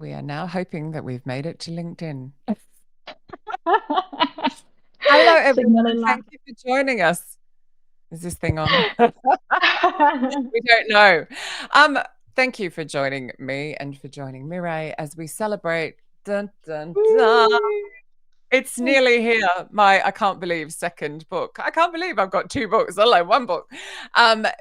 We are now hoping that we've made it to LinkedIn. Signal Hello, everyone, and in thank line. you for joining us. Is this thing on? We don't know. Um, Thank you for joining me and for joining Mirae as we celebrate. Dun, dun, dun. It's nearly here. My I can't believe second book. I can't believe I've got two books, let alone one book,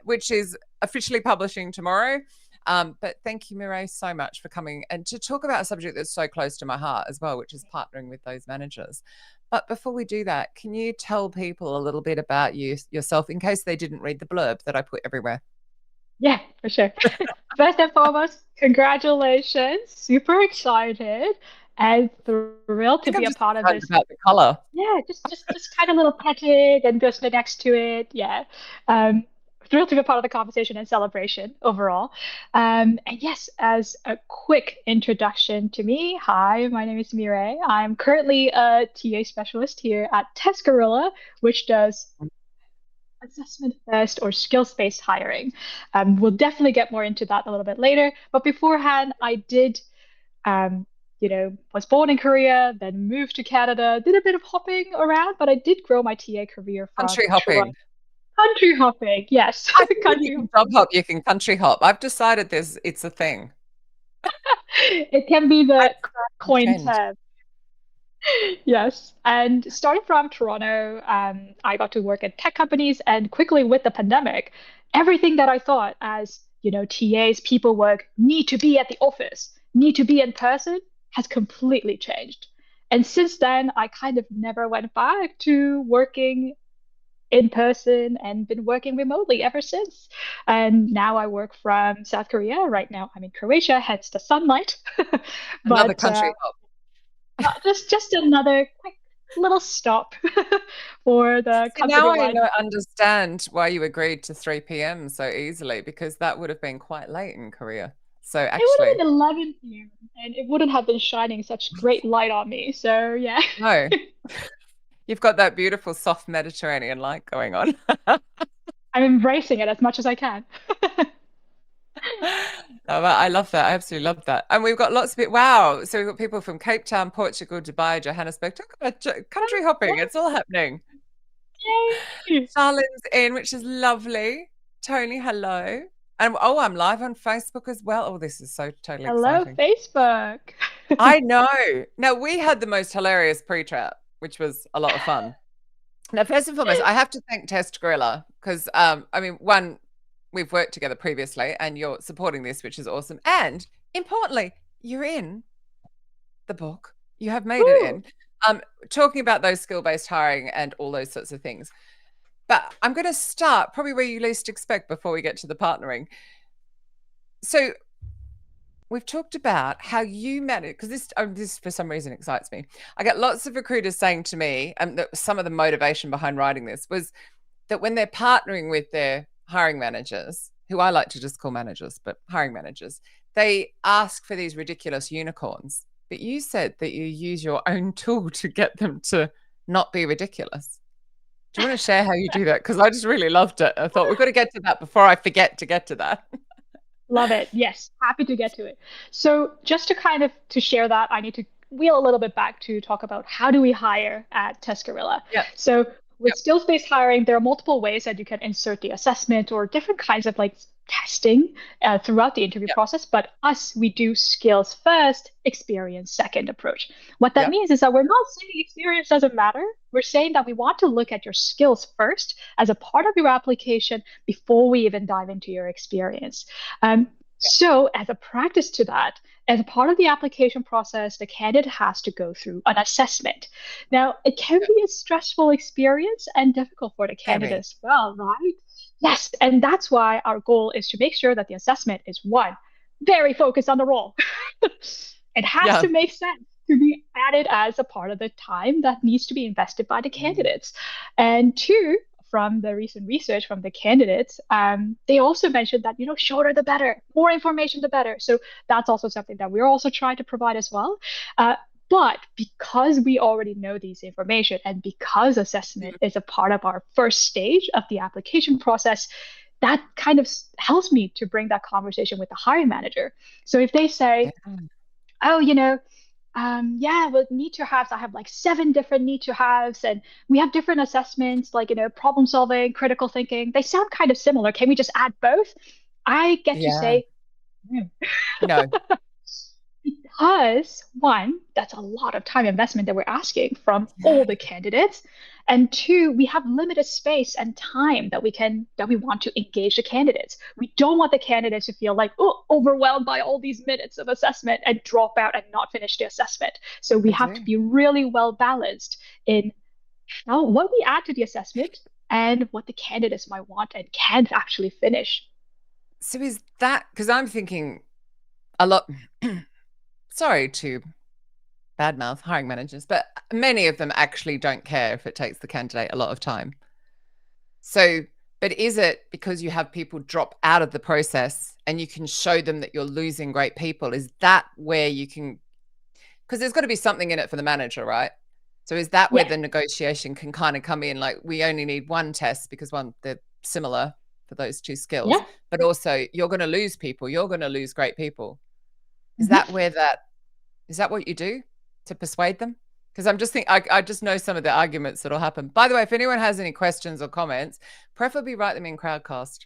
which is officially publishing tomorrow. But thank you, Mirae, so much for coming and to talk about a subject that's so close to my heart as well, which is partnering with those managers. But before we do that, can you tell people a little bit about yourself in case they didn't read the blurb that I put everywhere? Yeah, for sure. First and foremost, congratulations. Super excited and I thrilled to think be I'm a just part of excited this. about the color. Yeah, just kind of little petted and just next to it. Yeah. Um, Thrilled to be a part of the conversation and celebration overall. And yes, as a quick introduction to me, hi, my name is Mirae. I'm currently a TA specialist here at TestGorilla, which does assessment first or skills-based hiring. We'll definitely get more into that a little bit later. But beforehand, I did was born in Korea, then moved to Canada, did a bit of hopping around, but I did grow my TA career from Country Toronto. hopping. Country hopping, yes, I think if you country can hopping. job hop, you can country hop. I've decided it's a thing. It can be I the decided the coin trend. term. Yes. And starting from Toronto, I got to work at tech companies, and quickly with the pandemic, everything that I thought as, TAs, people work, need to be at the office, need to be in person, has completely changed. And since then, I kind of never went back to working in person and been working remotely ever since. And now I work from South Korea. Right now, I'm in Croatia, hence the sunlight. Another But country hop. just another quick little stop for the See, company now I lunch. know, understand why you agreed to 3 p.m. so easily because that would have been quite late in Korea. So It would have actually, been 11 p.m. and it wouldn't have been shining such great light on me. So yeah, no, you've got that beautiful soft Mediterranean light going on. I'm embracing it as much as I can. Oh, I love that. I absolutely love that. And we've got lots of it. Wow. So we've got people from Cape Town, Portugal, Dubai, Johannesburg. Talk about country Yeah, hopping. It's all happening. yay! Charlene's in, which is lovely. Tony, hello. And oh, I'm live on Facebook as well. Oh, this is so totally Hello, exciting. Facebook. I know. Now, we had the most hilarious pre-chat, which was a lot of fun. Now, first and foremost, I have to thank TestGorilla because, I mean, one, we've worked together previously and you're supporting this, which is awesome. And importantly, you're in the book. You have made it Woo! in. Um, Talking about those skill-based hiring and all those sorts of things. But I'm going to start probably where you least expect before we get to the partnering. So we've talked about how you manage because this for some reason excites me. I get lots of recruiters saying to me, and that some of the motivation behind writing this was that when they're partnering with their hiring managers, who I like to just call managers, but hiring managers, they ask for these ridiculous unicorns. But you said that you use your own tool to get them to not be ridiculous. Do you want to share how you do that? Because I just really loved it. I thought we've got to get to that before I forget to get to that. Love it. Yes, happy to get to it. So just to kind of to share that, I need to wheel a little bit back to talk about how do we hire at TestGorilla. Yep. So with Yep. skills-based hiring, there are multiple ways that you can insert the assessment or different kinds of like testing throughout the interview Yep. process. But us, we do skills first, experience second approach. What that Yep. means is that we're not saying experience doesn't matter. We're saying that we want to look at your skills first as a part of your application before we even dive into your experience. So, as a practice to that, as a part of the application process, the candidate has to go through an assessment. Now, it can Yep. be a stressful experience and difficult for the candidate Very. as well, right? Yes, and that's why our goal is to make sure that the assessment is one, very focused on the role. It has Yeah. to make sense to be added as a part of the time that needs to be invested by the Mm. candidates. And two, from the recent research from the candidates, they also mentioned that shorter the better, more information the better. So that's also something that we're also trying to provide as well. Uh, but because we already know these information and because assessment is a part of our first stage of the application process, that kind of helps me to bring that conversation with the hiring manager. So if they Yeah. say, oh, yeah, with need to haves, I have like 7 different need to haves, and we have different assessments, like, problem solving, critical thinking. They sound kind of similar. Can we just add both? I get to Yeah. say, no. No. Because one, that's a lot of time investment that we're asking from all the candidates. And two, we have limited space and time that we want to engage the candidates. We don't want the candidates to feel like, oh, overwhelmed by all these minutes of assessment and drop out and not finish the assessment. So we I have to do. be really well balanced in what we add to the assessment and what the candidates might want and can't actually finish. So is that because I'm thinking a lot, sorry to badmouth hiring managers, but many of them actually don't care if it takes the candidate a lot of time. So, but is it because you have people drop out of the process and you can show them that you're losing great people? Is that where you can, because there's got to be something in it for the manager, right? So is that where Yeah. the negotiation can kind of come in? Like we only need one test because one, they're similar for those two skills, Yeah. but also you're going to lose people. You're going to lose great people. Is that Mhm. where that, is that what you do to persuade them? Because I'm just thinking, I just know some of the arguments that'll happen. By the way, if anyone has any questions or comments, preferably write them in Crowdcast.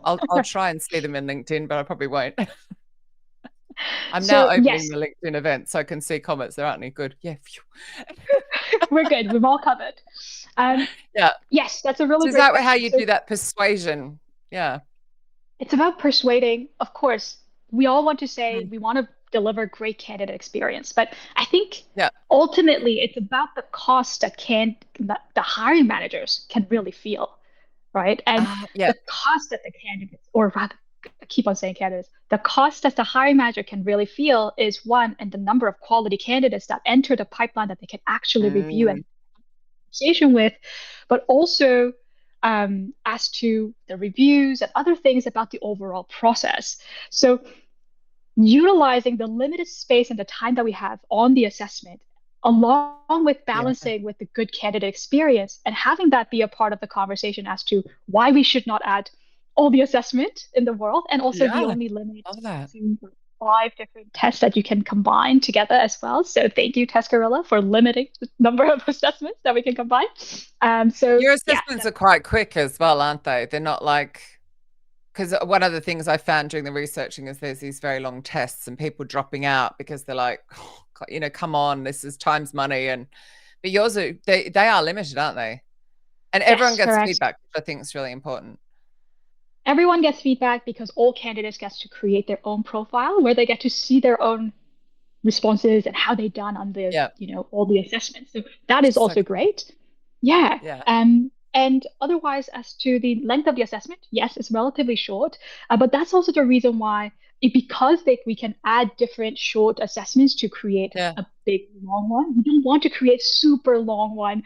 I'll try and see them in LinkedIn, but I probably won't. I'm now So opening yes, the LinkedIn event so I can see comments. There aren't any good. Yeah. Phew. we're good. We've all covered. Um, Yeah. yes, that's a really So is great that how question. you So do that persuasion? Yeah. it's about persuading. Of course, we all want to say Mm. we want to deliver great candidate experience, but I think Yeah. ultimately it's about the cost that the hiring managers can really feel, right? And Yeah. the cost that the candidates, or rather, I keep on saying candidates, the cost that the hiring manager can really feel is one, and the number of quality candidates that enter the pipeline that they can actually review and Mm. conversation with, but also as to the reviews and other things about the overall process. So, utilizing the limited space and the time that we have on the assessment, along with Yeah. balancing with the good candidate experience and having that be a part of the conversation as to why we should not add all the assessment in the world and also be Yeah. only limited Love that. to 5 different tests that you can combine together as well. So thank you, TestGorilla, for limiting the number of assessments that we can combine. So Your yeah, assessments are quite quick as well, aren't they? They're not like, because one of the things I found during the researching is there's these very long tests and people dropping out because they're like, oh, come on, this is time's money. And but yours are they are limited, aren't they? And everyone yes, gets correct. feedback, which I think is really important. Everyone gets feedback because all candidates get to create their own profile where they get to see their own responses and how they done on the Yeah. all the assessments. So that is So also cool. great. Yeah. Yeah. And otherwise, as to the length of the assessment, yes, it's relatively short, but that's also the reason why, because we can add different short assessments to create Yeah. a big long one. We don't want to create super long one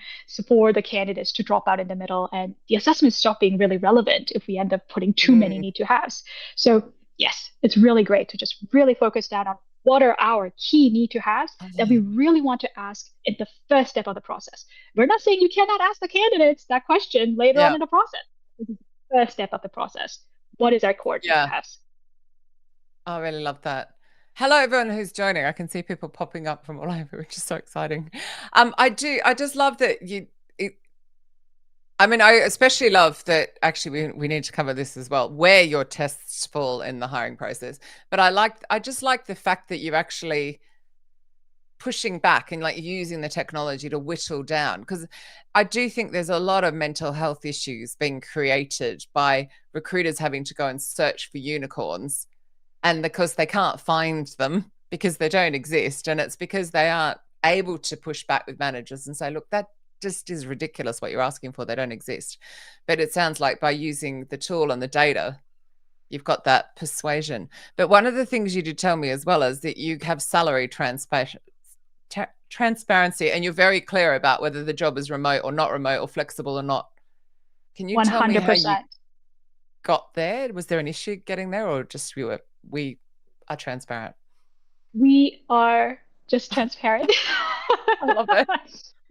for the candidates to drop out in the middle, and the assessments stop being really relevant if we end up putting too many Mm. need to haves. So yes, it's really great to just really focus down on what are our key need to haves that we Oh, really want to ask in the first step of the process. We're not saying you cannot ask the candidates that question later on yeah. in the process. This is the first step of the process. What is our core need to Yeah. have? I really love that. Hello, everyone who's joining. I can see people popping up from all over, which is so exciting. I do. I just love that you. I mean, I especially love that actually we need to cover this as well, where your tests fall in the hiring process. But I just like the fact that you're actually pushing back and like using the technology to whittle down. Because I do think there's a lot of mental health issues being created by recruiters having to go and search for unicorns. And because they can't find them because they don't exist. And it's because they aren't able to push back with managers and say, look, that just is ridiculous what you're asking for. They don't exist. But it sounds like by using the tool and the data, you've got that persuasion. But one of the things you did tell me as well is that you have salary transparency and you're very clear about whether the job is remote or not remote or flexible or not. Can you tell me how you 100%. got there? Was there an issue getting there or just we are transparent? We are just transparent. I love it.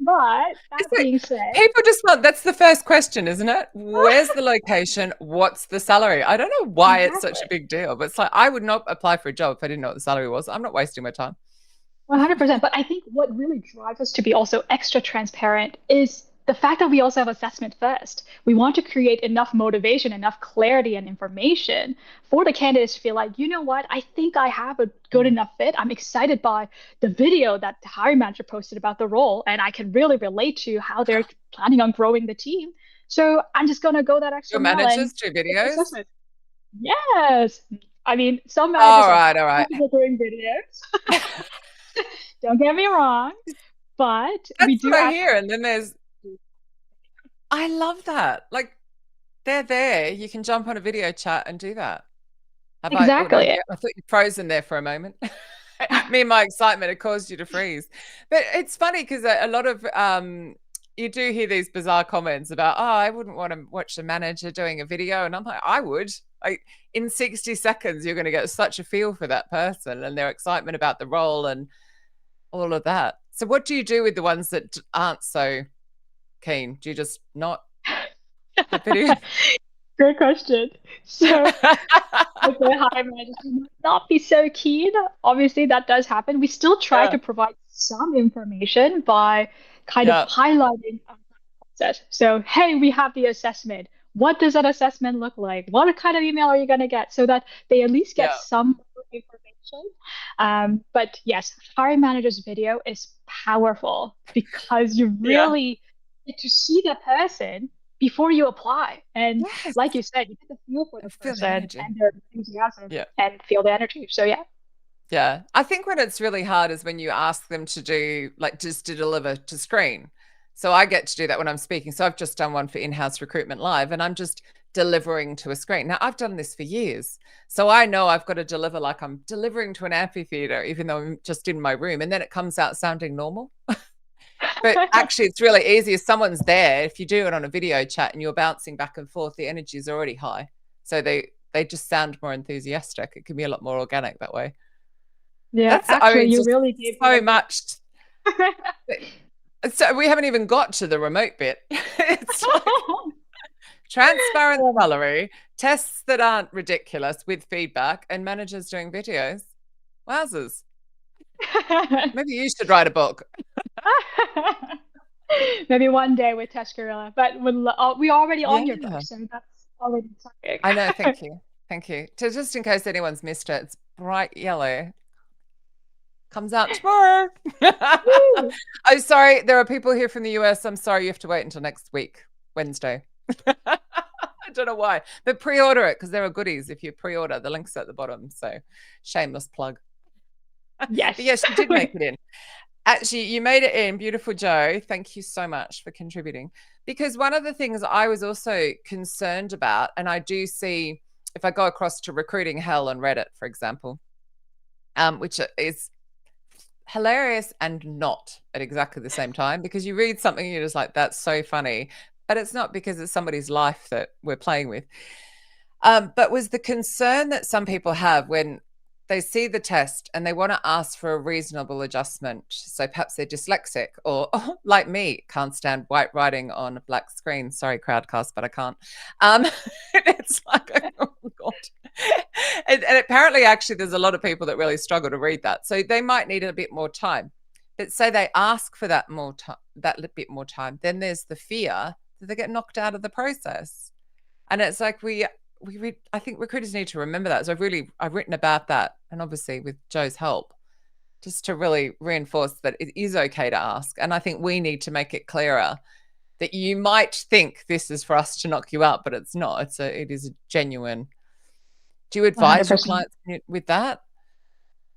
But that It's like being said, people just want that's the first question, isn't it? Where's the location? What's the salary? I don't know why it's such exactly. a big deal, but it's like I would not apply for a job if I didn't know what the salary was. I'm not wasting my time. 100%. But I think what really drives us to be also extra transparent is the fact that we also have assessment first. We want to create enough motivation, enough clarity and information for the candidates to feel like, you know what, I think I have a good Mm. enough fit. I'm excited by the video that the hiring manager posted about the role, and I can really relate to how they're planning on growing the team. So I'm just going to go that extra Your mile and managers do take the videos? assessment. Yes. I mean, some managers All are right, not all right. comfortable doing videos. Don't get me wrong, but we That's do what I ask. hear. And then there's I love that. Like they're there. You can jump on a video chat and do that. Have I? Oh, no, Exactly. I thought you frozen there for a moment. Me and my excitement had caused you to freeze. But it's funny because a lot of you do hear these bizarre comments about, oh, I wouldn't want to watch a manager doing a video, and I'm like, I would. Like in 60 seconds, you're going to get such a feel for that person and their excitement about the role and all of that. So, what do you do with the ones that aren't so keen? Do you just not have video? Great question. So, okay, hiring managers might not be so keen. Obviously, that does happen. We still try Yeah, to provide some information by kind of yeah, highlighting process. So, hey, we have the assessment. What does that assessment look like? What kind of email are you going to get? So that they at least get yeah, some information. But yes, hiring manager's video is powerful because you yeah. really get to see the person before you apply. And Yes. like you said, you get the feel for I the feel the person energy. and their enthusiasm Yeah. and feel the energy. So yeah. Yeah. I think when it's really hard is when you ask them to do, like, just to deliver to screen. So I get to do that when I'm speaking. So I've just done one for in-house recruitment live and I'm just delivering to a screen. Now I've done this for years. So I know I've got to deliver like I'm delivering to an amphitheater, even though I'm just in my room. And then it comes out sounding normal. But actually, it's really easy if someone's there. If you do it on a video chat and you're bouncing back and forth, the energy is already high. So they just sound more enthusiastic. It can be a lot more organic that way. Yeah, That's, I actually, mean, you just really gave me so a good. much. So we haven't even got to the remote bit. It's like transparent salary, tests that aren't ridiculous with feedback, and managers doing videos. Wowzers. Maybe you should write a book. Maybe one day with TestGorilla, but we're already on your book, Yeah. so that's already exciting. I know. Thank you. Thank you. So just in case anyone's missed it, it's bright yellow. Comes out tomorrow. Woo! Oh, sorry. There are people here from the US. I'm sorry. You have to wait until next week, Wednesday. I don't know why, but pre-order it because there are goodies if you pre-order. The link's at the bottom. So shameless plug. But Yes. yes, you did make it in. Actually, you made it in. Beautiful Joe. Thank you so much for contributing. Because one of the things I was also concerned about, and I do see if I go across to recruiting hell on Reddit, for example, which is hilarious and not at exactly the same time, because you read something and you're just like, that's so funny. But it's not because it's somebody's life that we're playing with. But was the concern that some people have when they see the test and they want to ask for a reasonable adjustment. So perhaps they're dyslexic or like me, can't stand white writing on a black screen. Sorry, Crowdcast, but I can't. It's like, oh God. And apparently, actually, there's a lot of people that really struggle to read that. So they might need a bit more time. But say they ask for that more time, that bit more time, then there's the fear that they get knocked out of the process. And it's like I think recruiters need to remember that. So I've written about that, and obviously with Joe's help, just to really reinforce that it is okay to ask. And I think we need to make it clearer that you might think this is for us to knock you out, but it's not. It is a genuine. Do you advise your 100%. clients with that,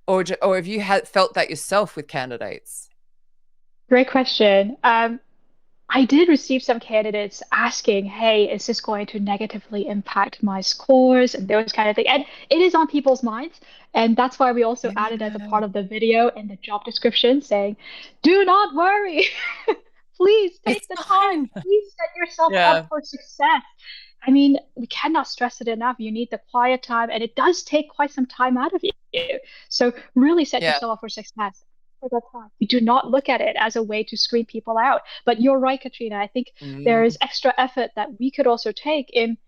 or have you felt that yourself with candidates? Great question. I did receive some candidates asking, hey, is this going to negatively impact my scores and those kind of things? And it is on people's minds. And that's why we also added as a Yeah, part of the video and the job description saying, do not worry. Please take it's the time. fine. Please set yourself up Yeah, for success. I mean, we cannot stress it enough. You need the quiet time, and it does take quite some time out of you. So really set yeah. yourself up for success. for the time. We do not look at it as a way to screen people out. But you're right, Katrina. I think there is Mm, extra effort that we could also take in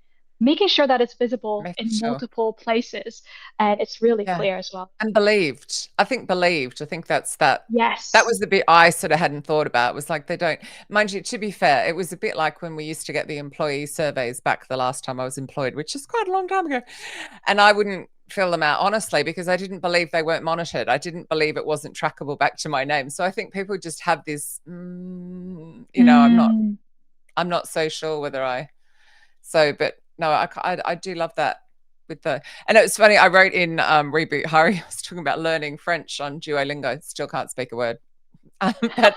making sure that it's visible making in sure. multiple places and it's really Yeah. clear as well. And believed. I think believed. I think that Yes. was the bit I sort of hadn't thought about. It was like they don't, mind you, to be fair, it was a bit like when we used to get the employee surveys back the last time I was employed, which is quite a long time ago. And I wouldn't fill them out honestly because I didn't believe they weren't monitored. I didn't believe it wasn't trackable back to my name. So I think people just have this, Mm, I'm not so sure whether but no, I do love that with and it's funny, I wrote in Reboot Hiring, I was talking about learning French on Duolingo, still can't speak a word. But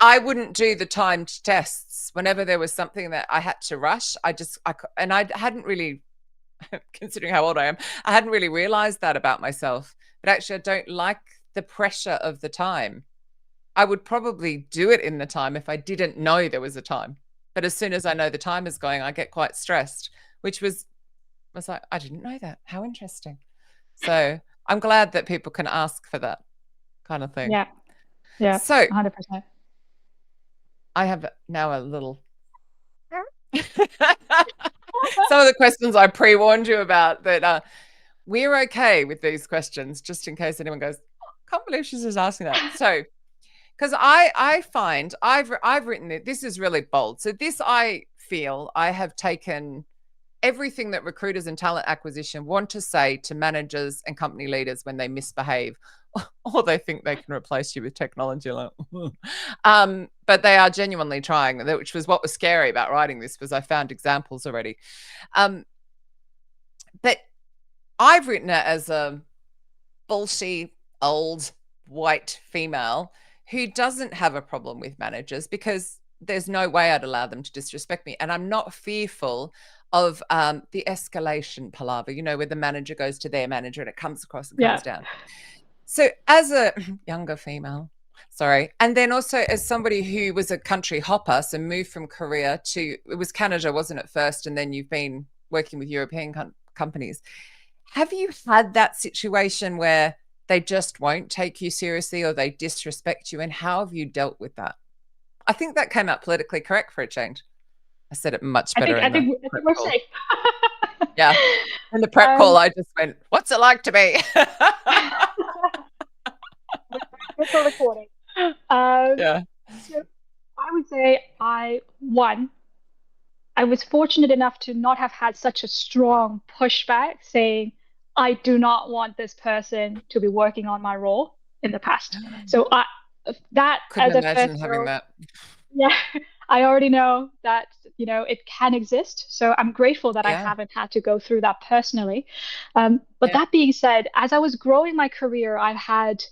I wouldn't do the timed tests whenever there was something that I had to rush. And I hadn't really, considering how old I am, I hadn't really realized that about myself. But actually, I don't like the pressure of the time. I would probably do it in the time if I didn't know there was a time. But as soon as I know the time is going, I get quite stressed, which was like, I didn't know that. How interesting. So I'm glad that people can ask for that kind of thing. yeah. Yeah. So 100%. I have now a little. Some of the questions I pre-warned you about that we're okay with these questions, just in case anyone goes, oh, can't believe she's just asking that. So, because I find I've written it. This is really bold. So this I feel I have taken everything that recruiters and talent acquisition want to say to managers and company leaders when they misbehave or they think they can replace you with technology. But they are genuinely trying, which was what was scary about writing this, was I found examples already. But I've written it as a bullshit, old, white female who doesn't have a problem with managers because there's no way I'd allow them to disrespect me. And I'm not fearful of the escalation palaver, where the manager goes to their manager and it comes across and Yeah. comes down. So as a younger female, sorry, and then also as somebody who was a country hopper, so moved from Korea it was Canada, wasn't it, first, and then you've been working with European companies. Have you had that situation where they just won't take you seriously or they disrespect you, and how have you dealt with that? I think that came out politically correct for a change. I said it much better in the I think prep we're call. safe. Yeah. In the prep call, I just went, what's it like to be? Good for recording. Yeah. So I would say I was fortunate enough to not have had such a strong pushback saying, I do not want this person to be working on my role in the past. So that Couldn't as a first imagine having girl, that. yeah, I already know that, it can exist. So I'm grateful that I Yeah. haven't had to go through that personally. But Yeah. that being said, as I was growing my career, I've had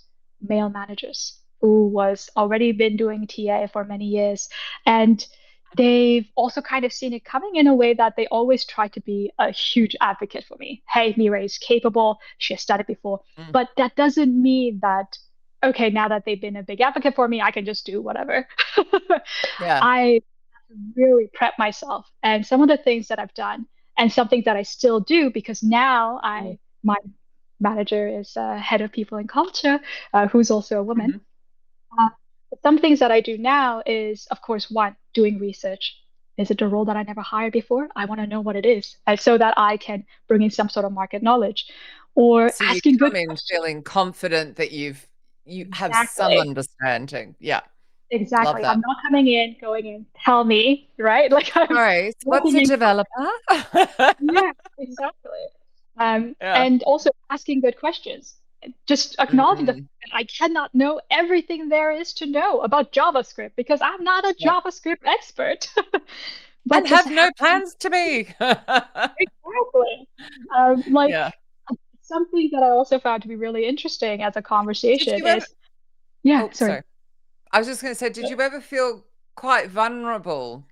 male managers who was already been doing TA for many years. And they've also kind of seen it coming in a way that they always try to be a huge advocate for me. Hey, Mirae is capable. She has done it before. Mm. But that doesn't mean that, okay, now that they've been a big advocate for me, I can just do whatever. Yeah. I really prep myself. And some of the things that I've done, and something that I still do, because now Mm. my manager is head of people and culture, who's also a woman. Mhm. Uh, some things that I do now is, of course, one, doing research. Is it a role that I never hired before? I want to know what it is, so that I can bring in some sort of market knowledge, or So you asking good come in questions. feeling confident that you have some Exactly. understanding. Yeah. Love Exactly. I'm that. not coming in, going in, tell me, right? Like I'm Sorry, what's walking a in. developer? Yeah, exactly. Yeah. And also asking good questions. Just acknowledging the fact Mm. that I cannot know everything there is to know about JavaScript because I'm not a Yeah. JavaScript expert. And But just have no having plans to be. exactly, like Yeah. something that I also found to be really interesting as a Did conversation you ever is, yeah, Oh, sorry. sorry. I was just going to say, did you ever feel quite vulnerable?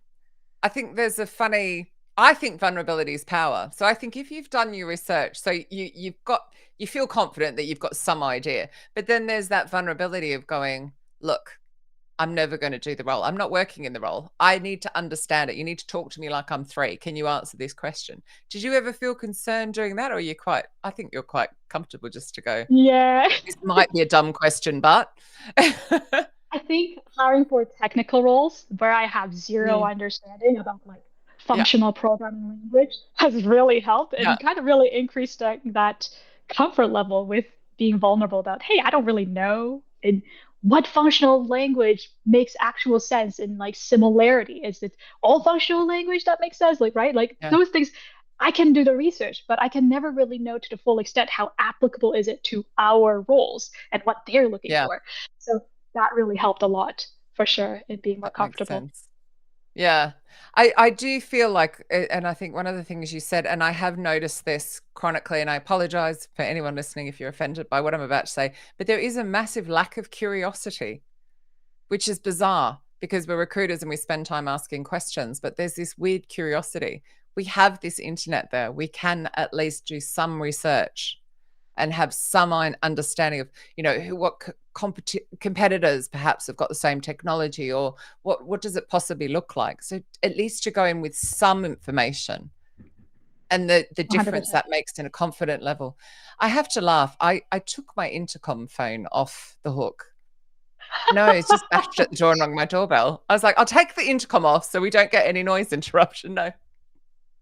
I think I think vulnerability is power. So I think if you've done your research, so you feel confident that you've got some idea, but then there's that vulnerability of going, look, I'm never going to do the role. I'm not working in the role. I need to understand it. You need to talk to me like I'm 3. Can you answer this question? Did you ever feel concerned doing that? Or are you quite, I think you're quite comfortable just to go, Yeah. this might be a dumb question, but. I think hiring for technical roles where I have zero Mm, understanding about like yeah. functional programming language has really helped Yeah. and kind of really increased that comfort level with being vulnerable about, hey, I don't really know in what functional language makes actual sense in like similarity. Is it all functional language that makes sense? Like, right? Like Yeah. those things I can do the research, but I can never really know to the full extent how applicable is it to our roles and what they're looking Yeah. for. So that really helped a lot for sure in being more That makes comfortable. sense. Yeah. I do feel like, and I think one of the things you said, and I have noticed this chronically, and I apologize for anyone listening if you're offended by what I'm about to say, but there is a massive lack of curiosity, which is bizarre because we're recruiters and we spend time asking questions, but there's this weird curiosity. We have this internet there. We can at least do some research and have some understanding of, what competitors perhaps have got the same technology, or what does it possibly look like. So at least to go in with some information and the difference 100%. that makes in a confident level. I have to laugh. I took my intercom phone off the hook. No, it's just bashed at the door and rung my doorbell. I was like, I'll take the intercom off so we don't get any noise interruption. No.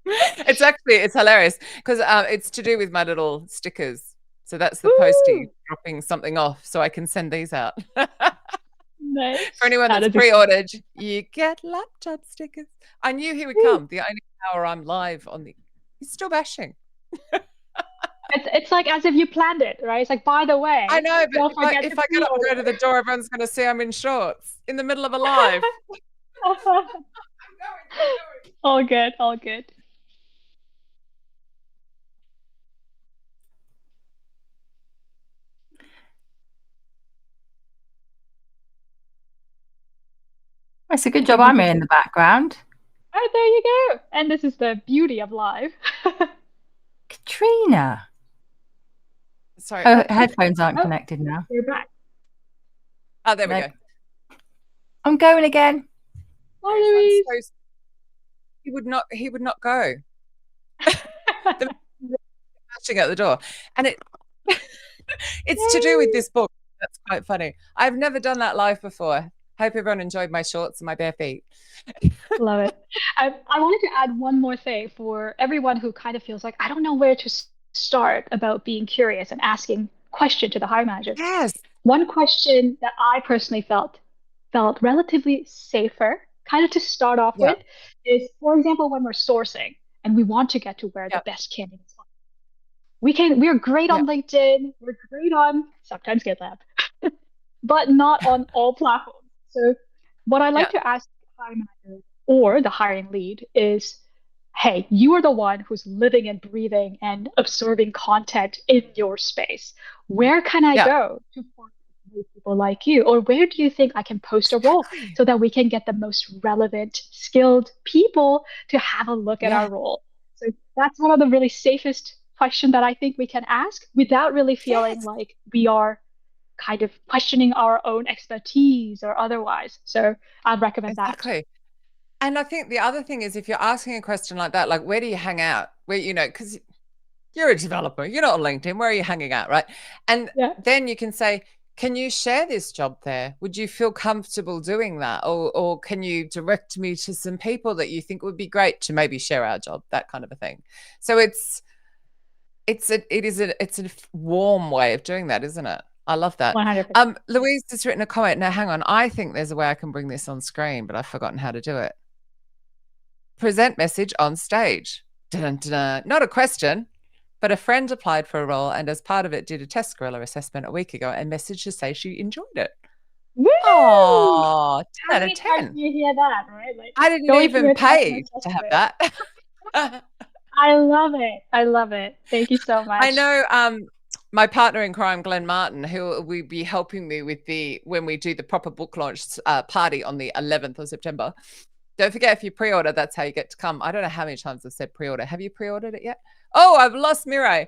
It's hilarious because it's to do with my little stickers. So that's the postie Woo! dropping something off so I can send these out. For Nice. anyone That that's is exciting. pre-ordered, you get laptop stickers. I knew he would Woo! come. The only hour I'm live on he's still bashing. It's like as if you planned it, right? It's like, by the I way, know, but don't forget if to I get up and go to the pre-order. door, everyone's going to see I'm in shorts in the middle of a live. I'm going. All good, all good. It's a good I job think we I'm can here in just. the background. Oh, there you go. And this is the beauty of live. Katrina. Sorry. Her headphones aren't Oh, connected now. you're back. Oh, there we Nope. go. I'm going again. Hi, Hilarious. I'm Louise. so he would not go. The bashing at the door. And it's to do with Yay. this book. That's quite funny. I've never done that live before. Hope everyone enjoyed my shorts and my bare feet. Love it. I wanted to add one more thing for everyone who kind of feels like, I don't know where to start about being curious and asking question to the hiring manager. Yes. One question that I personally felt relatively safer, kind of to start off Yeah. with, is for example, when we're sourcing and we want to get to where the Yeah. best candidates are. We're great Yeah. on LinkedIn, we're great on sometimes GitLab, but not on all platforms. So what I like Yeah. to ask the hiring manager or the hiring lead is, hey, you are the one who's living and breathing and absorbing content in your space. Where can I Yeah. go to find people like you? Or where do you think I can post a role Exactly. so that we can get the most relevant, skilled people to have a look at Yeah. our role? So that's one of the really safest questions that I think we can ask without really feeling Yes. like we are kind of questioning our own expertise or otherwise. So I'd recommend that. Exactly. And I think the other thing is if you're asking a question like that, like where do you hang out? Where, because you're a developer, you're not on LinkedIn, where are you hanging out, right? And Yeah. then you can say, can you share this job there? Would you feel comfortable doing that? Or can you direct me to some people that you think would be great to maybe share our job, that kind of a thing. So it's a warm way of doing that, isn't it? I love that. 100%. Louise has written a comment. Now, hang on. I think there's a way I can bring this on screen, but I've forgotten how to do it. Present message on stage. Dun, dun, dun. Not a question, but a friend applied for a role and as part of it did a TestGorilla assessment a week ago and messaged to say she enjoyed it. Woo! Oh, 10 How out of many times 10. do you hear that, right? Like I didn't going through even a pay assessment to have assessment. that. I love it. I love it. Thank you so I much. know my partner in crime, Glenn Martin, who will be helping me with when we do the proper book launch party on the 11th of September. Don't forget, if you pre-order, that's how you get to come. I don't know how many times I've said pre-order. Have you pre-ordered it yet? Oh, I've lost Mirae.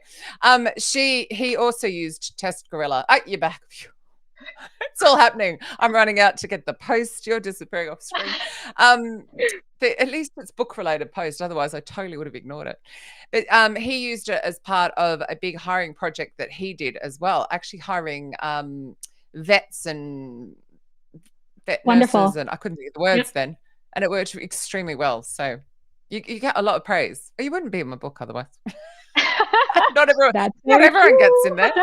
He also used TestGorilla. Oh, you're back. It's all happening. I'm running out to get the post. You're disappearing off screen. At least it's book-related post. Otherwise, I totally would have ignored it. But he used it as part of a big hiring project that he did as well, actually hiring vets and vet Wonderful. nurses, and I couldn't think of the words then. And it worked extremely well. So you get a lot of praise. You wouldn't be in my book otherwise. Not everyone gets in there.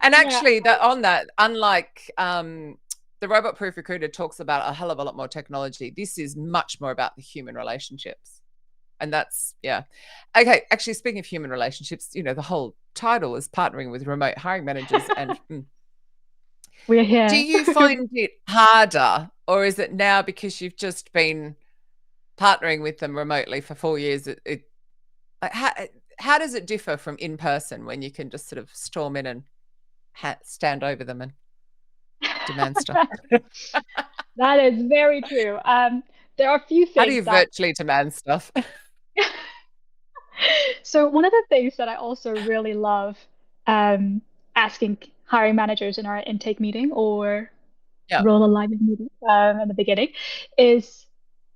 And actually, on that, unlike the Robot Proof Recruiter talks about a hell of a lot more technology, this is much more about the human relationships. And that's, yeah. Okay, actually, speaking of human relationships, the whole title is partnering with remote hiring managers. And we're here. Do you find it harder, or is it now because you've just been partnering with them remotely for 4 years? How does it differ from in person when you can just sort of storm in and stand over them and demand stuff? That is very true. There are a few things. How do you virtually demand stuff? So one of the things that I also really love asking hiring managers in our intake meeting or role alignment meeting in the beginning is,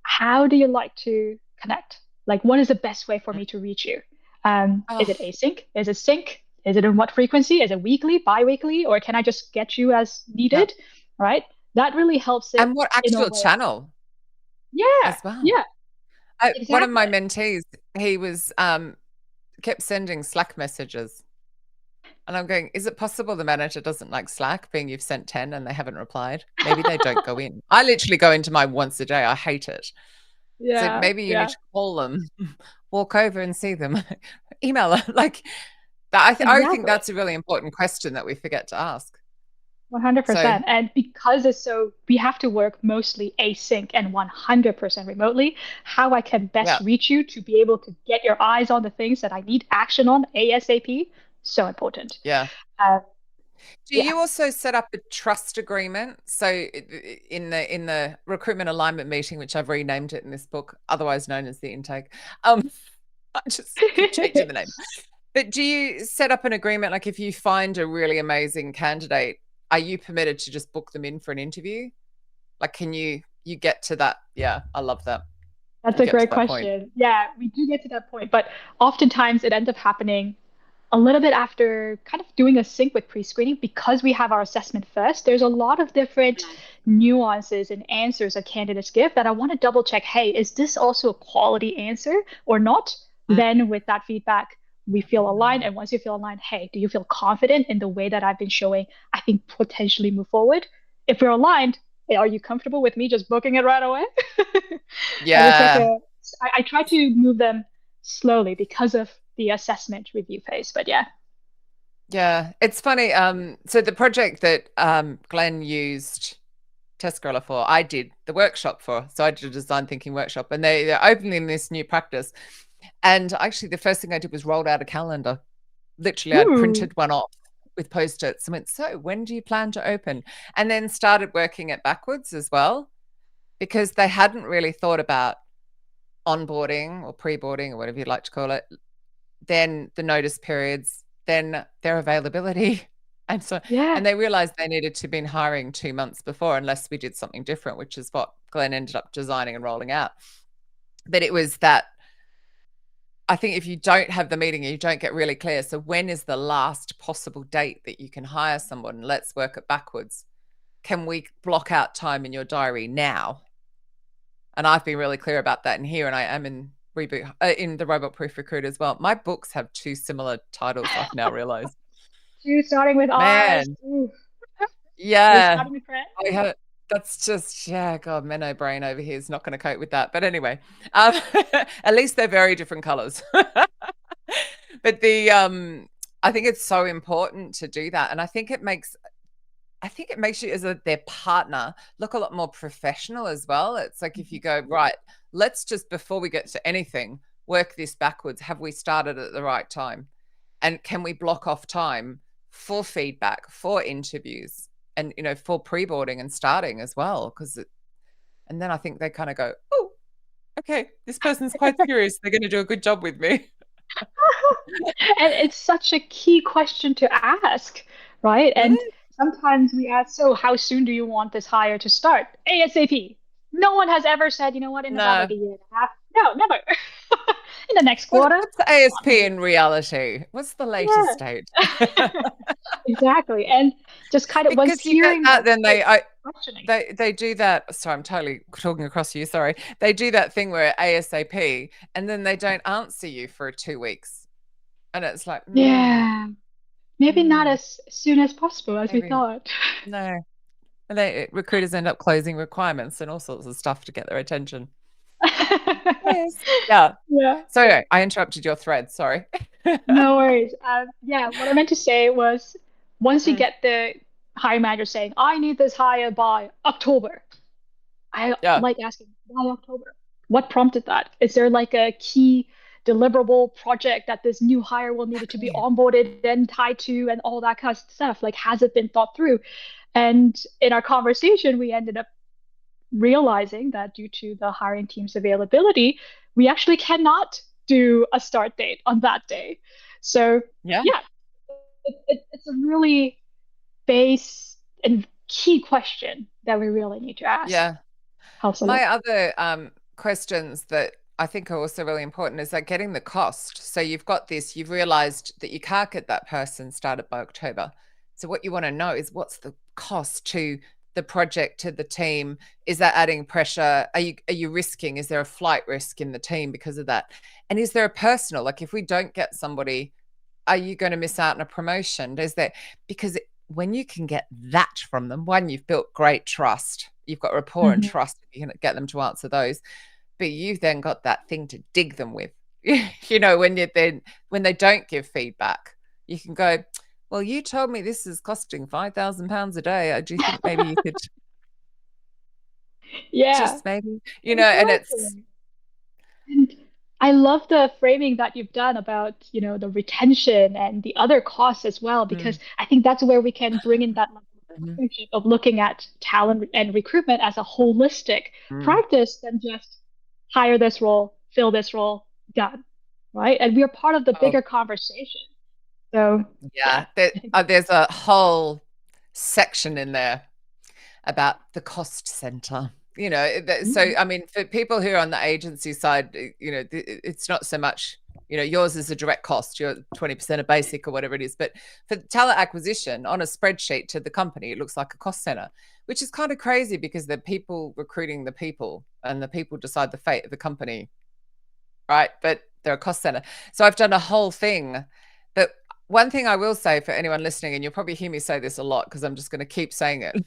how do you like to connect? Like, what is the best way for me to reach you? Is it async? Is it sync? Is it in what frequency? Is it weekly, bi-weekly, or can I just get you as needed? Right? That really helps it. And what actual channel? Yeah. As well. Yeah. Exactly. One of my mentees, he was kept sending Slack messages. And I'm going, is it possible the manager doesn't like Slack, being you've sent 10 and they haven't replied? Maybe they don't go in. I literally go into mine once a day. I hate it. Yeah. So maybe you need to call them, walk over and see them, email them. Like that. I think that's a really important question that we forget to ask. 100%. And because we have to work mostly async and 100% remotely, how I can best reach you to be able to get your eyes on the things that I need action on ASAP, so important. Yeah. Do you also set up a trust agreement? So in the recruitment alignment meeting, which I've renamed it in this book, otherwise known as the intake, I just keep changing the name. But do you set up an agreement, like if you find a really amazing candidate, are you permitted to just book them in for an interview? Like, can you get to that? Yeah, I love that. That's a great question. Yeah, we do get to that point, but oftentimes it ends up happening a little bit after kind of doing a sync with pre-screening, because we have our assessment first. There's a lot of different nuances and answers that candidates give that I want to double check. Hey, is this also a quality answer or not? Then with that feedback, we feel aligned. And once you feel aligned, hey, do you feel confident in the way that I've been showing? I think potentially move forward. If we're aligned, are you comfortable with me just booking it right away? Yeah. I try to move them slowly because of the assessment review phase, but yeah, it's funny. So the project that Glenn used TestGorilla for, I did the workshop for. So I did a design thinking workshop, and they're opening this new practice. And actually, the first thing I did was rolled out a calendar. Literally, I printed one off with Post-its and went, so when do you plan to open? And then started working it backwards as well, because they hadn't really thought about onboarding or pre-boarding or whatever you'd like to call it, then the notice periods, then their availability. And so, and they realized they needed to have been hiring 2 months before, unless we did something different, which is what Glenn ended up designing and rolling out. But it was that, I think if you don't have the meeting, you don't get really clear. So when is the last possible date that you can hire someone? Let's work it backwards. Can we block out time in your diary now? And I've been really clear about that in here, and I am in Reboot, in the Robot Proof Recruiter as well. My books have 2 similar titles, I've now realized. 2 starting with R's. Yeah. That's just, God, Menno brain over here is not going to cope with that. But anyway, at least they're very different colors. But I think it's so important to do that. And I think it makes you, as their partner, look a lot more professional as well. It's like, if you go, right, let's just, before we get to anything, work this backwards. Have we started at the right time? And can we block off time for feedback, for interviews, and, for pre-boarding and starting as well? And then I think they kind of go, oh, okay, this person's quite serious. They're going to do a good job with me. And it's such a key question to ask, right? And sometimes we ask, so how soon do you want this hire to start? ASAP. No one has ever said, you know what, in about No. like a year and a half. No, never. In the next quarter. What's the ASP in reality? What's the latest Yeah. date? Exactly. And just kind of once Because you get hearing that, then questioning. they do that. Sorry, I'm totally talking across you. Sorry. They do that thing where ASAP, and then they don't answer you for 2 weeks, and it's like, Yeah. Maybe not mm, as soon as possible as we maybe thought. no. And recruiters end up closing requirements and all sorts of stuff to get their attention. Yes. Yeah. Yeah. So anyway, I interrupted your thread. Sorry. No worries. Yeah, what I meant to say was once you Mm, get the hiring manager saying, I need this hire by October, I yeah. like asking, why October? What prompted that? Is there like a key deliverable project that this new hire will need to be Exactly. onboarded and tied to and all that kind of stuff? Like, has it been thought through? And in our conversation, we ended up realizing that due to the hiring team's availability, we actually cannot do a start date on that day. So, Yeah. yeah, it's a really base and key question that we really need to ask. Yeah. Helps a My lot. other questions that I think are also really important is like getting the cost. So you've got this, you've realized that you can't get that person started by October. So what you want to know is what's the cost to the project, to the team? Is that adding pressure? Are you risking? Is there a flight risk in the team because of that? And is there a personal, like if we don't get somebody, are you going to miss out on a promotion? Is there, because when you can get that from them, one, you've built great trust, you've got rapport and Mhm. trust, you can get them to answer those, but you've then got that thing to dig them with. When they don't give feedback, you can go, well, you told me this is costing £5,000 a day. Do you think maybe you could Yeah, just maybe, and it's, exactly. And I love the framing that you've done about, the retention and the other costs as well, mm, because I think that's where we can bring in that level of mhm, partnership of looking at talent and recruitment as a holistic mm. practice than just hire this role, fill this role, done, right? And we are part of the Oh, bigger conversation. So yeah, yeah, I think there's a whole section in there about the cost center. So mm, I mean, for people who are on the agency side, it's not so much, yours is a direct cost, you're 20% of basic or whatever it is. But for talent acquisition on a spreadsheet to the company, it looks like a cost center, which is kind of crazy because the people recruiting the people and the people decide the fate of the company, right? But they're a cost center. So I've done a whole thing. But one thing I will say for anyone listening, and you'll probably hear me say this a lot because I'm just going to keep saying it,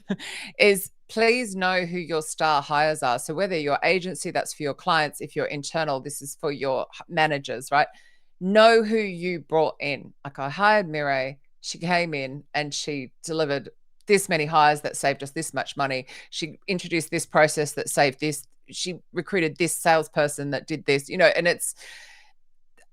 is please know who your star hires are. So whether your agency, that's for your clients, if you're internal, this is for your managers, right? Know who you brought in. Like I hired Mirae, she came in and she delivered this many hires that saved us this much money. She introduced this process that saved this. She recruited this salesperson that did this, and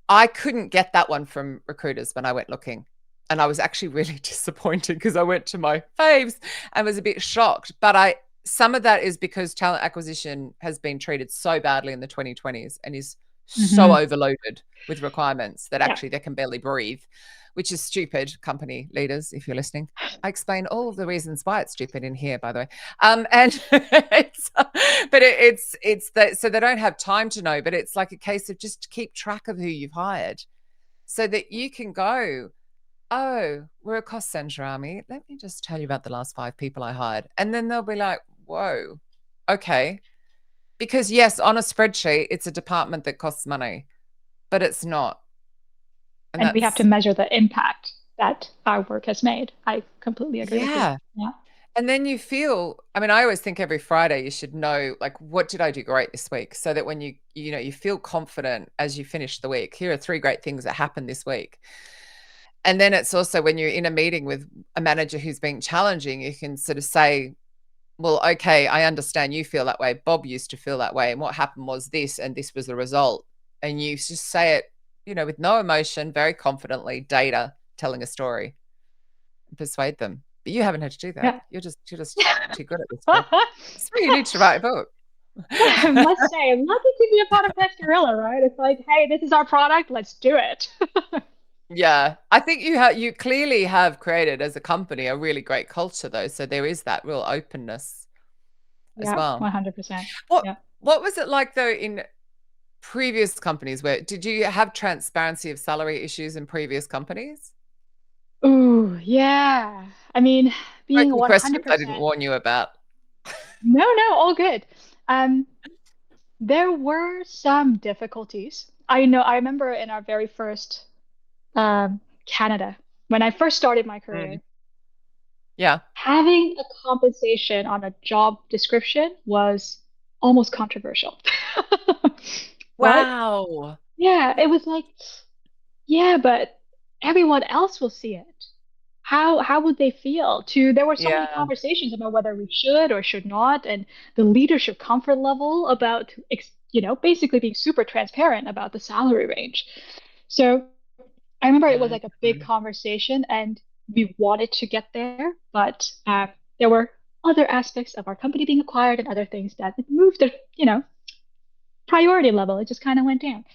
I couldn't get that one from recruiters when I went looking. And I was actually really disappointed because I went to my faves and was a bit shocked. But some of that is because talent acquisition has been treated so badly in the 2020s and is so mhm. overloaded with requirements that Yeah. actually they can barely breathe, which is stupid. Company leaders, if you're listening, I explain all of the reasons why it's stupid in here, by the way. And it's that, so they don't have time to know, but it's like a case of just keep track of who you've hired so that you can go, oh, we're a cost center army. Let me just tell you about the last 5 people I hired. And then they'll be like, whoa, okay. Because yes, on a spreadsheet, it's a department that costs money, but it's not. And And we have to that's, measure the impact that our work has made. I completely agree with you. yeah. Yeah. And then you feel, I mean, I always think every Friday you should know, like, what did I do great this week? So that when you feel confident as you finish the week, here are 3 great things that happened this week. And then it's also when you're in a meeting with a manager who's being challenging, you can sort of say, well, okay, I understand you feel that way. Bob used to feel that way. And what happened was this, and this was the result. And you just say it, with no emotion, very confidently, data, telling a story, persuade them. But you haven't had to do that. Yeah. You're just too good at this, Bob. So you need to write a book. I must say, I'm lucky to be a part of TestGorilla, right? It's like, hey, this is our product, let's do it. Yeah, I think you clearly have created as a company a really great culture though. So there is that real openness as Yeah, well. 100%. What Yeah. what was it like though in previous companies where did you have transparency of salary issues in previous companies? Ooh, yeah. I mean, being Tricky questions I didn't 100%. warn you about. No, no, all good. Um, there were some difficulties. I remember in our very first Canada, when I first started my Mm, career, yeah. having a compensation on a job description was almost controversial. What? Wow. Yeah, it was like, yeah, but everyone else will see it. How would they feel? There were so many Yeah. conversations about whether we should or should not, and the leadership comfort level about, basically being super transparent about the salary range. So I remember it was like a big Mhm. conversation, and we wanted to get there, but there were other aspects of our company being acquired and other things that it moved the, priority level. It just kind of went down.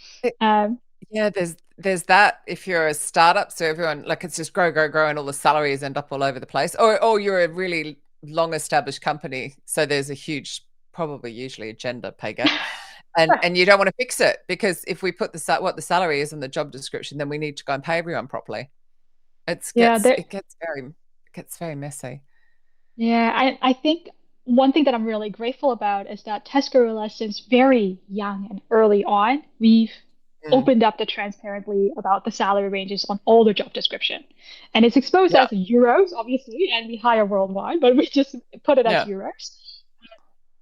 Um, Yeah, there's that if you're a startup, so everyone like it's just grow, grow, grow, and all the salaries end up all over the place. Or you're a really long established company, so there's a huge, probably usually a gender pay gap. And you don't want to fix it because if we put what the salary is in the job description, then we need to go and pay everyone properly. yeah, It gets very messy. yeah, I think one thing that I'm really grateful about is that TestGorilla, since very young and early on, we've Mm, opened up the transparently about the salary ranges on all the job description. And it's exposed yeah, as euros, obviously, and we hire worldwide, but we just put it as yeah, euros.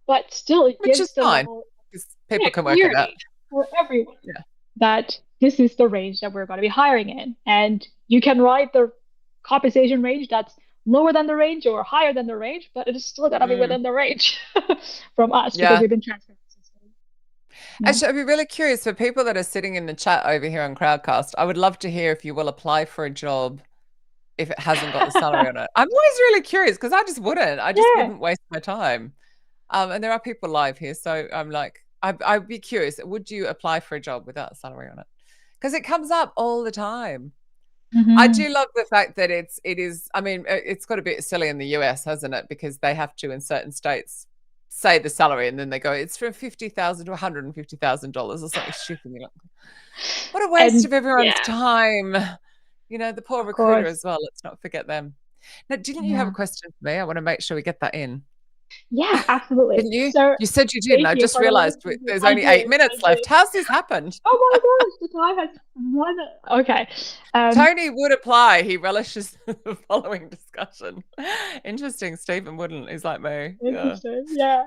But still, it which gives is the fine level, because yeah, people can work it out. clarity for everyone Yeah. that this is the range that we're going to be hiring in. And you can write the compensation range that's lower than the range or higher than the range, but it is still going to be Mm, within the range from us because yeah. we've been transparent. Yeah. Actually, I'd be really curious for people that are sitting in the chat over here on Crowdcast. I would love to hear if you will apply for a job if it hasn't got the salary on it. I'm always really curious because I just wouldn't. I just Yeah. wouldn't waste my time. And there are people live here, so I'm like, I'd be curious. Would you apply for a job without a salary on it? Because it comes up all the time. I Hmm. do love the fact that it is. I mean, it's got a bit silly in the US, hasn't it? Because they have to in certain states say the salary, and then they go, it's from $50,000 to $150,000 or something stupid. You're like, what a waste And of everyone's yeah, time. You know, the poor of recruiter course. as well. Let's not forget them. Now, didn't you have a Yeah. question for me? I want to make sure we get that in. Yeah, absolutely. Didn't you? So You said you did, and thank I you just for the realized list. there's I only 8 did. minutes I left. did. How's this happened? Oh my gosh, the time has run. Okay. Um, Tony would apply. He relishes the following discussion. Interesting. Stephen wouldn't. He's like me. Yeah. Interesting. Yeah.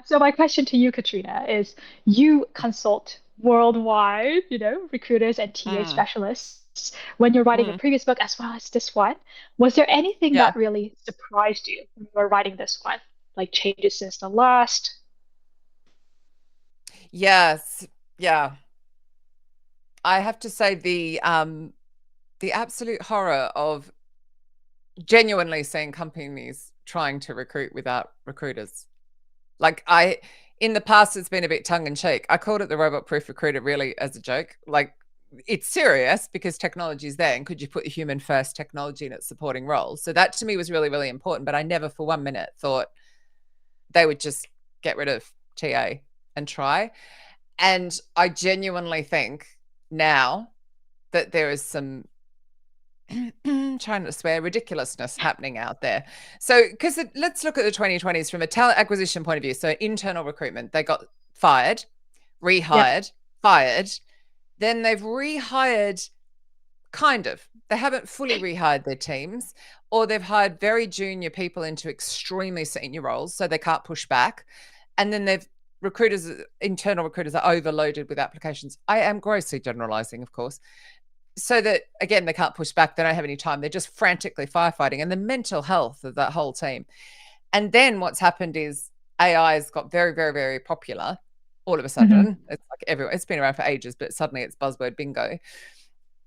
So my question to you, Katrina, is you consult worldwide, recruiters and TA Mm, specialists when you're writing your mm, previous book as well as this one. Was there anything yeah. that really surprised you when you were writing this one? Like changes since the last? Yes. Yeah. I have to say the absolute horror of genuinely seeing companies trying to recruit without recruiters. Like in the past, it's been a bit tongue in cheek. I called it the robot proof recruiter really as a joke. Like it's serious because technology is there. And could you put the human first technology in its supporting roles? So that to me was really, really important. But I never for 1 minute thought they would just get rid of TA and try. And I genuinely think now that there is some trying to swear ridiculousness happening out there. So, because let's look at the 2020s from a talent acquisition point of view. So, internal recruitment, they got fired, Yep. rehired, fired. Then they've rehired, kind of. They haven't fully rehired their teams, or they've hired very junior people into extremely senior roles, so they can't push back. And then internal recruiters are overloaded with applications. I am grossly generalizing, of course, so that again they can't push back, they don't have any time, they're just frantically firefighting, and the mental health of that whole team. And then what's happened is AI has got very, very, very popular all of a Hmm. sudden. It's like everyone, it's been around for ages, but suddenly it's buzzword bingo.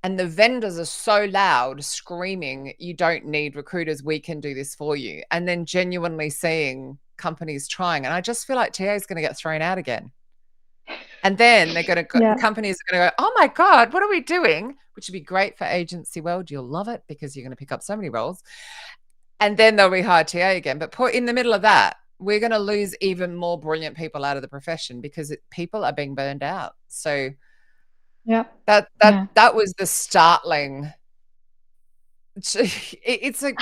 And the vendors are so loud screaming, you don't need recruiters, we can do this for you. And then genuinely seeing companies trying, and I just feel like TA is going to get thrown out again. And then they're going to Yeah. companies are going to go, oh my God, what are we doing? which would be great for agency world. You'll love it because you're going to pick up so many roles. And then they'll rehire TA again. But in the middle of that, we're going to lose even more brilliant people out of the profession because people are being burned out. So that was the startling. It's like,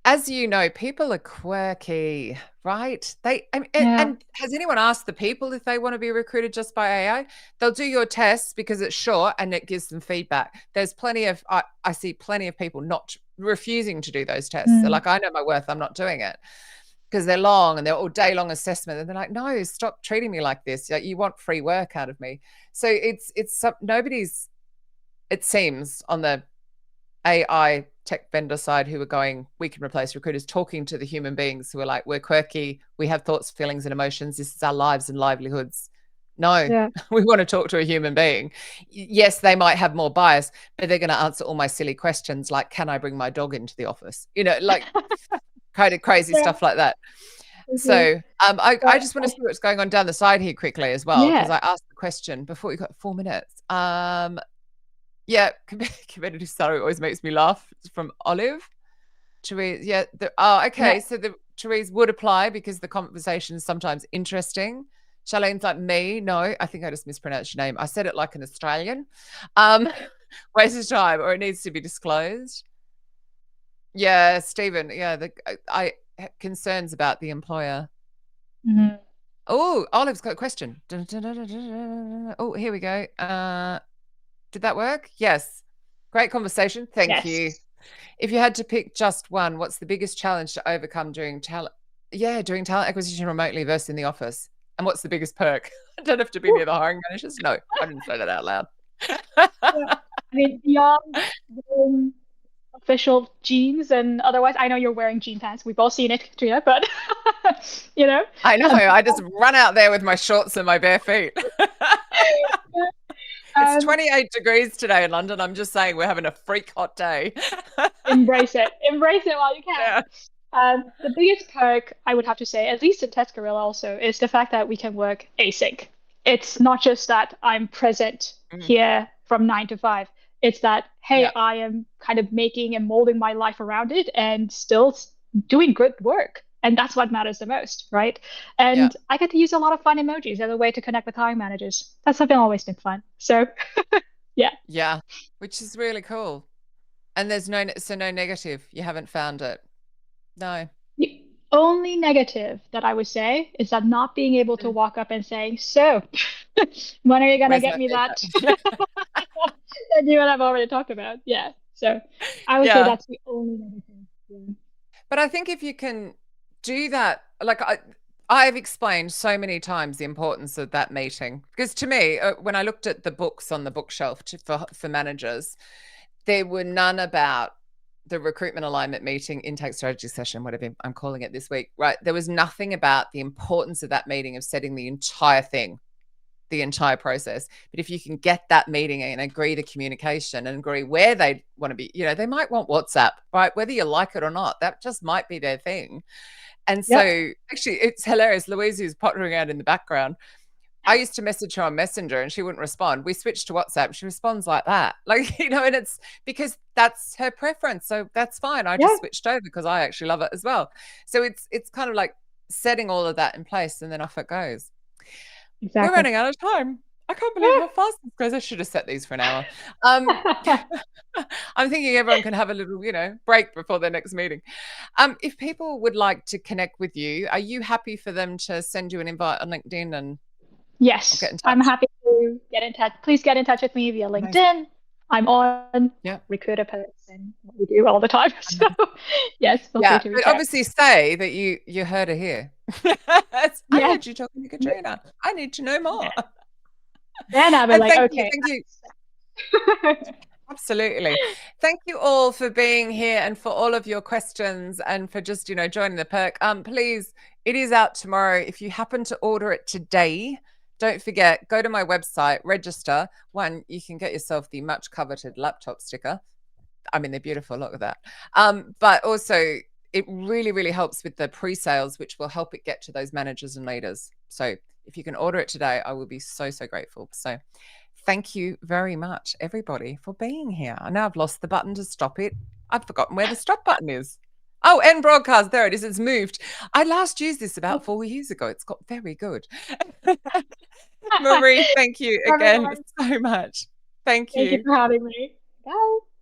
as you know, people are quirky, right? And has anyone asked the people if they want to be recruited just by AI? They'll do your tests because it's short and it gives them feedback. There's plenty of, I see plenty of people not refusing to do those tests. They're like, I know my worth, I'm not doing it, because they're long and they're all day long assessment. And they're like, no, stop treating me like this. Like, you want free work out of me. So it's nobody's, it seems, on the AI tech vendor side who are going, we can replace recruiters, talking to the human beings who are like, we're quirky, we have thoughts, feelings, and emotions. This is our lives and livelihoods. No, we want to talk to a human being. Yes, they might have more bias, but they're going to answer all my silly questions like, can I bring my dog into the office? You know, like kind of crazy stuff like that. So I just want to see what's going on down the side here quickly as well, because I asked the question before we got 4 minutes. Competitive salary always makes me laugh. It's from Olive. Therese, so the Therese would apply because the conversation is sometimes interesting. Charlene's like, me? No, I think I just mispronounced your name. I said it like an Australian. Waste of time, or it needs to be disclosed. Yeah, Stephen. Yeah, I concerns about the employer. Oh, Olive's got a question. Oh, here we go. Did that work? Yes. Great conversation. Thank you. If you had to pick just one, what's the biggest challenge to overcome doing talent acquisition remotely versus in the office? And what's the biggest perk? I don't have to be near the hiring managers. No, I didn't say that out loud. I mean, beyond official jeans and otherwise, I know you're wearing jean pants. We've all seen it, Katrina, but you know. I know. I just run out there with my shorts and my bare feet. It's 28 degrees today in London. I'm just saying we're having a freak hot day. Embrace it. Embrace it while you can. The biggest perk, I would have to say, at least in TestGorilla also, is the fact that we can work async. It's not just that I'm present here from 9 to 5. It's that, hey, I am kind of making and molding my life around it and still doing good work. And that's what matters the most, right? And I get to use a lot of fun emojis as a way to connect with hiring managers. That's something always been fun. So, yeah, which is really cool. And there's no negative. You haven't found it. No. The only negative that I would say is that not being able to walk up and say, so when are you going to get me that? That you and I've already talked about. Yeah. So I would say that's the only negative. Yeah. But I think if you can do that, like I've explained so many times the importance of that meeting, because to me, when I looked at the books on the bookshelf for managers, there were none about the recruitment alignment meeting, intake strategy session, whatever I'm calling it this week, right? There was nothing about the importance of that meeting, of setting the entire thing, the entire process. But if you can get that meeting and agree the communication and agree where they want to be, you know, they might want WhatsApp, right? Whether you like it or not, that just might be their thing. And so actually it's hilarious. Louise, who's pottering out in the background, I used to message her on Messenger and she wouldn't respond. We switched to WhatsApp. She responds like that. Like, you know, and it's because that's her preference. So that's fine. I just switched over because I actually love it as well. So it's kind of like setting all of that in place and then off it goes. Exactly. We're running out of time. I can't believe how fast this goes. I should have set these for an hour. I'm thinking everyone can have a little, you know, break before their next meeting. If people would like to connect with you, are you happy for them to send you an invite on LinkedIn? And yes, I'm happy to get in touch. Please get in touch with me via LinkedIn. I'm on Recruiter Person. We do all the time. So yes, feel free to reach out. Obviously say that you heard her here. I heard you talking to Katrina. I need to know more. Then I'll be like, okay. Thank you. Absolutely. Thank you all for being here and for all of your questions and for just, you know, joining the perk. Please, it is out tomorrow. If you happen to order it today, don't forget, go to my website, register. One, you can get yourself the much coveted laptop sticker. I mean, they're beautiful. Look at that. But also, it really, really helps with the pre-sales, which will help it get to those managers and leaders. So if you can order it today, I will be so, so grateful. So thank you very much, everybody, for being here. Now I've lost the button to stop it. I've forgotten where the stop button is. Oh, end broadcast. There it is. It's moved. I last used this about 4 years ago. It's got very good. Mirae, thank you again so much. Thank you. Thank you for having me. Bye.